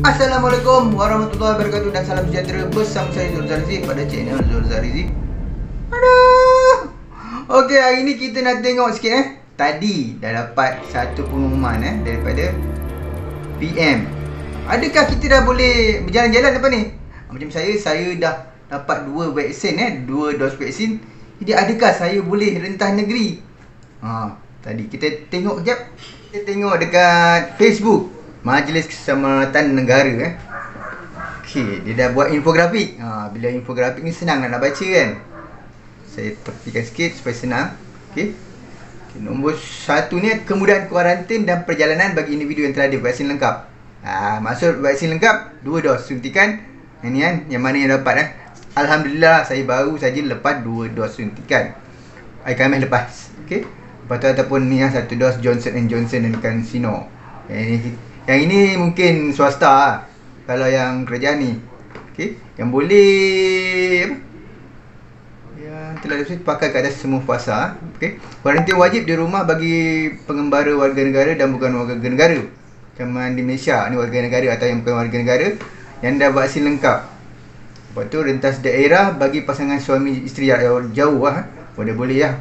Assalamualaikum warahmatullahi wabarakatuh dan salam sejahtera bersama saya Zul Zarizi pada channel Zul Zarizi. Aduh. Okey, hari ni kita nak tengok sikit Tadi dah dapat satu pengumuman daripada PM. Adakah kita dah boleh berjalan-jalan lepas ni? Macam saya dah dapat 2 vaksin 2 dos vaksin. Jadi adakah saya boleh rentas negeri? Tadi kita tengok kejap. Kita tengok dekat Facebook Majlis Keselamatan Negara Okey, dia dah buat infografik. Bila infografik ni senang nak baca kan. Saya tepikan sikit supaya senang. Okey. Nombor 1 ni kemudahan kuarantin dan perjalanan bagi individu yang telah divaksin lengkap. Maksud vaksin lengkap 2 dos suntikan. Ini kan yang mana yang dapat Alhamdulillah saya baru saja lepas 2 dos suntikan. Kami lepas. Okey. Lepas tu ataupun ni yang 1 dos Johnson & Johnson dan CanSino. Yang ini mungkin swasta kalau yang kerajaan ni. Okey, yang boleh yang telah disetujui pakai ke atas semua fasa. Okey, kuarantin wajib di rumah bagi pengembara warga negara dan bukan warga negara. Macam di Malaysia ni warga negara atau yang bukan warga negara yang dah vaksin lengkap. Lepas tu rentas daerah bagi pasangan suami isteri jauh boleh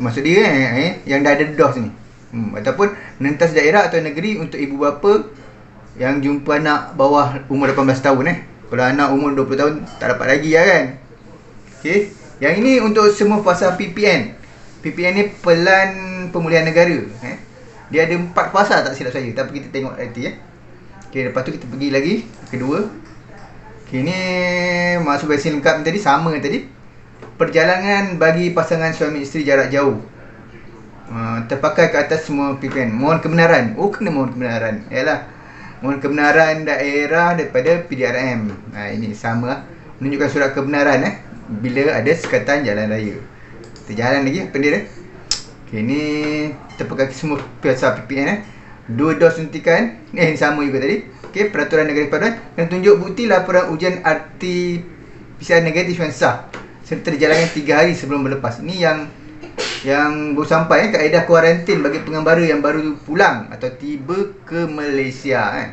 maksud dia yang dah ada dos ni. Ataupun rentas daerah atau negeri untuk ibu bapa yang jumpa anak bawah umur 18 tahun Kalau anak umur 20 tahun tak dapat lagi kan. Okey, yang ini untuk semua fasa PPN. PPN ni Pelan Pemulihan Negara. Dia ada 4 fasa tak silap saya, tapi kita tengok nanti Okey, lepas tu kita pergi lagi kedua. Okey, ni masuk vaksin lengkap tadi sama tadi. Perjalanan bagi pasangan suami isteri jarak jauh. Terpakai ke atas semua PPN. Mohon kebenaran. Kena mohon kebenaran. Mohon kebenaran daerah daripada PDRM. Ini sama menunjukkan surat kebenaran bila ada sekatan jalan raya. Kita jalan lagi apa dia Okey, ni terpakai semua fasa PPN 2 dos suntikan. Ni sama juga tadi. Okey, peraturan negara paduan dan tunjuk bukti laporan ujian RT PCR negatif yang sah serta dijalankan 3 hari sebelum berlepas. Ini yang baru sampai kaedah kuarantin bagi pengembara yang baru pulang atau tiba ke Malaysia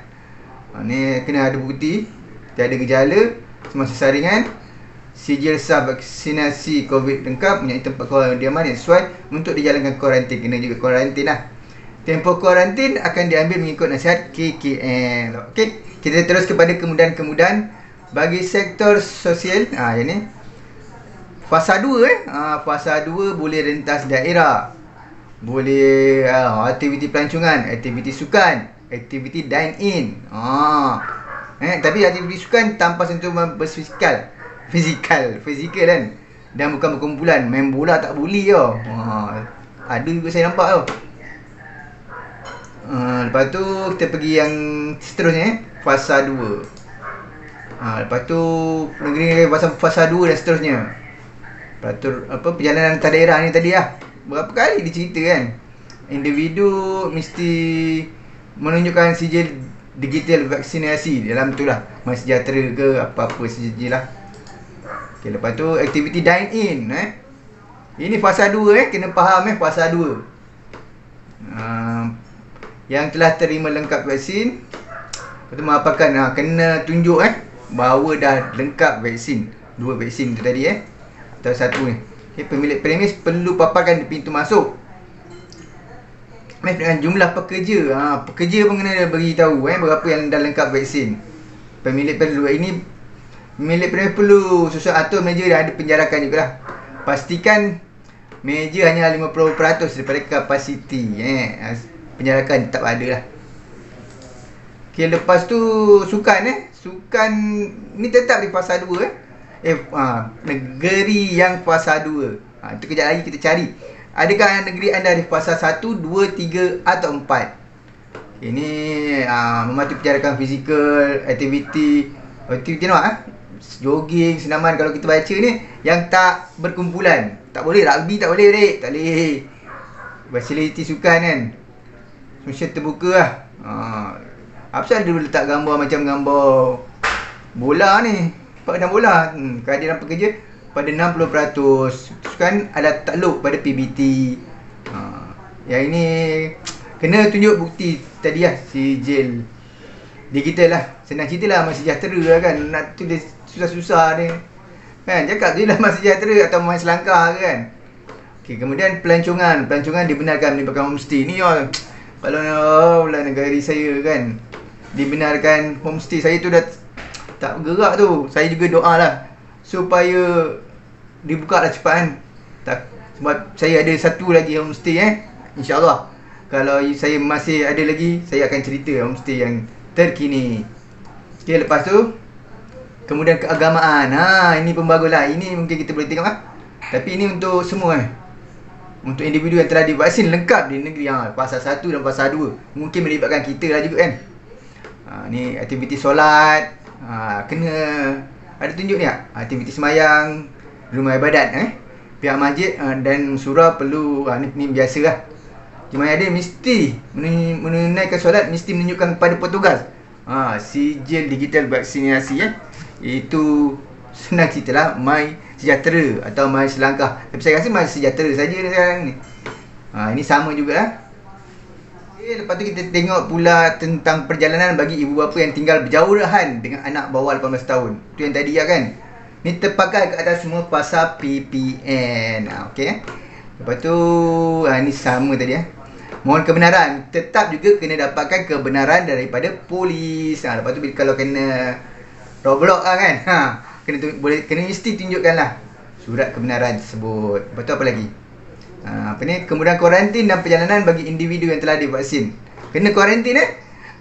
ni kena ada bukti tiada gejala semasa saringan, sijil sah vaksinasi COVID lengkap, punya tempat kediaman yang sesuai untuk dijalankan kuarantin. Kena juga kuarantin Tempoh kuarantin akan diambil mengikut nasihat KKM. Okey, kita terus kepada kemudahan-kemudahan bagi sektor sosial. Yang ni Fasa 2 Fasa 2 boleh rentas daerah. Boleh aktiviti pelancongan, aktiviti sukan, aktiviti dine-in. Tapi aktiviti sukan tanpa sentuhan fizikal kan. Dan bukan berkumpulan. Main bola tak boleh ada juga saya nampak lepas tu kita pergi yang seterusnya Fasa 2. Lepas tu negeri fasa 2 dan seterusnya. Perjalanan antar daerah ni tadi berapa kali dicerita kan. Individu mesti menunjukkan sijil digital vaksinasi dalam tu MySejahtera ke apa-apa sijil Okey, lepas tu aktiviti dine in ini fasa 2 kena faham fasa 2. Yang telah terima lengkap vaksin lepas tu mengapakan kena tunjuk bahawa dah lengkap vaksin. 2 vaksin tu tadi atau 1 ni. Pemilik premis perlu paparkan di pintu masuk. Dengan jumlah pekerja. Pekerja pun kena beritahu berapa yang dah lengkap vaksin. Pemilik premis perlu susun atur meja dan ada penjarakan jugalah. Pastikan meja hanya 50% daripada kapasiti. Penjarakan tetap ada Okey, lepas tu sukan sukan ni tetap di fasa 2 negeri yang fasa 2. Itu kejap lagi kita cari. Adakah negeri anda di fasa 1, 2, 3 atau 4? Ini mematuhi penjarakan fizikal, aktiviti jogging, senaman. Kalau kita baca ni yang tak berkumpulan. Tak boleh rugby, tak boleh tak boleh. Fasiliti sukan kan. Sosial terbuka apa ada letak gambar macam gambar bola ni. Dalam bola kehadiran pekerja pada 60%. Kan ada takluk pada PBT. Yang ini kena tunjuk bukti tadi sijil digital lah. Senang cerita lah, Aman Sejahtera lah kan. Nak tulis susah-susah ni kan, cakap je lah Aman Sejahtera atau Aman Selangkah kan. Okay, kemudian pelancongan dibenarkan melibatkan homestay ni kalau lah negara saya kan dibenarkan homestay, saya tu dah tak bergerak tu. Saya juga doa lah supaya dibuka lah cepat kan. Sebab saya ada satu lagi homestay InsyaAllah kalau saya masih ada lagi, saya akan cerita homestay yang terkini. Okay, lepas tu kemudian keagamaan. Ini pun bagus lah. Ini mungkin kita boleh tengok tapi ini untuk semua untuk individu yang telah divaksin lengkap di negeri. Pasal 1 dan pasal 2 mungkin melibatkan kita lah juga kan. Ni aktiviti solat, kena ada tunjuk ni aktiviti semayang, rumah ibadat pihak masjid dan surau perlu ni biasa lah. Cuma ada mesti menunaikan solat mesti menunjukkan kepada petugas sijil digital vaksinasi itu senang cerita lah My Sejahtera atau My Selangkah. Tapi saya rasa My Sejahtera saja sekarang ni. Ini sama jugalah. Okay, lepas tu kita tengok pula tentang perjalanan bagi ibu bapa yang tinggal berjauhan dengan anak bawah 18 tahun. Tu yang tadi kan. Ni terpakai ke atas semua pasal PPN. Okey. Lepas tu ni sama tadi mohon kebenaran. Tetap juga kena dapatkan kebenaran daripada polis. Lepas tu kalau kena Roblox kan. Kena mesti tunjukkanlah surat kebenaran tersebut. Lepas tu apa lagi? Kemudian kuarantin dan perjalanan bagi individu yang telah divaksin. Kena kuarantin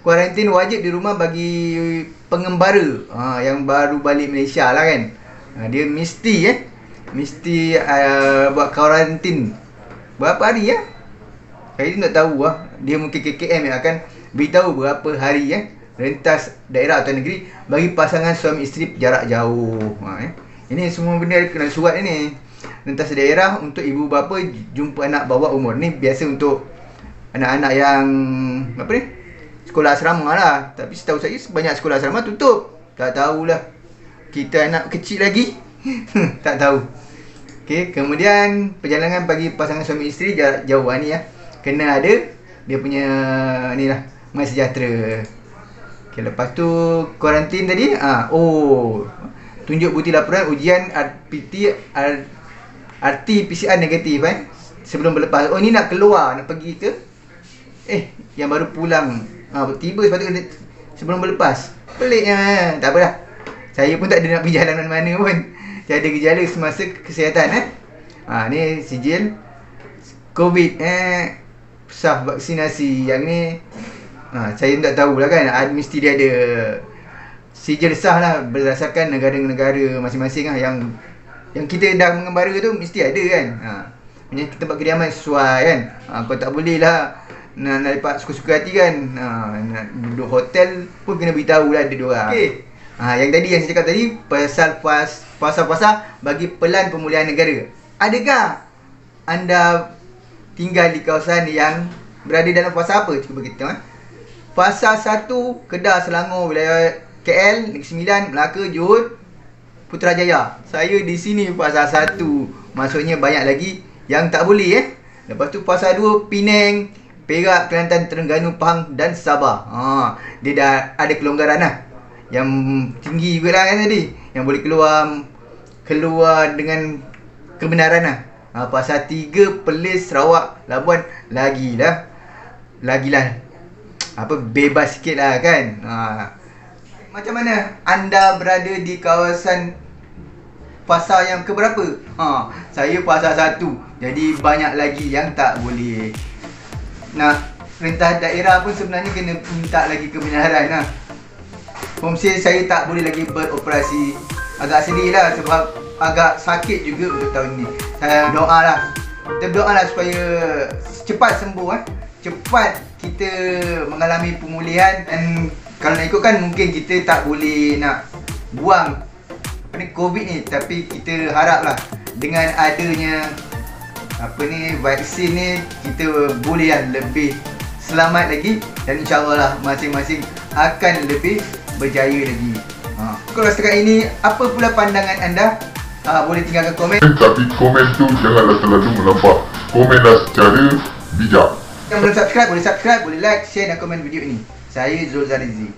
kuarantin wajib di rumah bagi pengembara yang baru balik Malaysia lah kan. Dia mesti buat kuarantin berapa hari saya tu tak tahu dia mungkin KKM yang akan beritahu berapa hari rentas daerah atau negeri bagi pasangan suami isteri jarak jauh. Ini semua benda kena surat ini. Rentas daerah untuk ibu bapa jumpa anak bawah umur. Ni biasa untuk anak-anak yang sekolah asrama lah. Tapi setahu saya banyak sekolah asrama tutup. Tak tahulah. Kita anak kecil lagi tak tahu. Okay, kemudian perjalanan bagi pasangan suami isteri jarak jauh ni kena ada dia punya ni lah My Sejahtera. Okay, lepas tu kuarantin tadi tunjuk bukti laporan ujian RT-PCR negatif sebelum berlepas. Ni nak keluar, nak pergi ke yang baru pulang tiba sepatutnya sebelum berlepas. Peliknya. Tak apalah, saya pun tak ada nak pergi jalan mana-mana pun. Saya ada gejala semasa kesihatan ni sijil COVID sah vaksinasi. Yang ni saya tak tahulah kan. Mesti dia ada sijil sah lah berdasarkan negara-negara masing-masing yang kita dah mengembara tu mesti ada kan. Punya tempat kediaman sesuai kan. Kau tak boleh lah nak lepak suka-suka hati kan. Nak duduk hotel pun kena beritahu lah ada diorang. Okay. Yang tadi yang saya cakap tadi pasal bagi pelan pemulihan negara. Adakah anda tinggal di kawasan yang berada dalam fasa apa? Cuba kita tengok. Fasa 1 Kedah, Selangor, wilayah KL, Negeri Sembilan, Melaka, Johor, Putrajaya. Saya di sini fasa 1. Maksudnya banyak lagi yang tak boleh Lepas tu fasa 2 Penang, Perak, Kelantan, Terengganu, Pahang dan Sabah. Dia dah ada kelonggaran lah. Yang tinggi juga lah kan tadi. Yang boleh keluar dengan kebenaran lah. Fasa 3 Perlis, Sarawak, Labuan lagilah bebas sikit lah kan. Macam mana anda berada di kawasan fasa yang keberapa? Saya fasa 1. Jadi banyak lagi yang tak boleh. Perintah daerah pun sebenarnya kena minta lagi kebenaran homestay saya tak boleh lagi beroperasi. Agak sedih lah sebab agak sakit juga untuk tahun ni. Saya doa lah, kita berdoa lah supaya cepat sembuh cepat kita mengalami pemulihan. Dan kalau nak ikutkan mungkin kita tak boleh nak buang COVID ni. Tapi kita harap lah dengan adanya vaksin ni kita boleh lebih selamat lagi. Dan insyaAllah lah masing-masing akan lebih berjaya lagi. Kalau setakat ini apa pula pandangan anda? Boleh tinggalkan komen. Tapi komen tu janganlah terlalu melampau. Komenlah secara bijak. Yang belum subscribe boleh subscribe, boleh like, share dan komen video ini. Saya Zul Zarizi.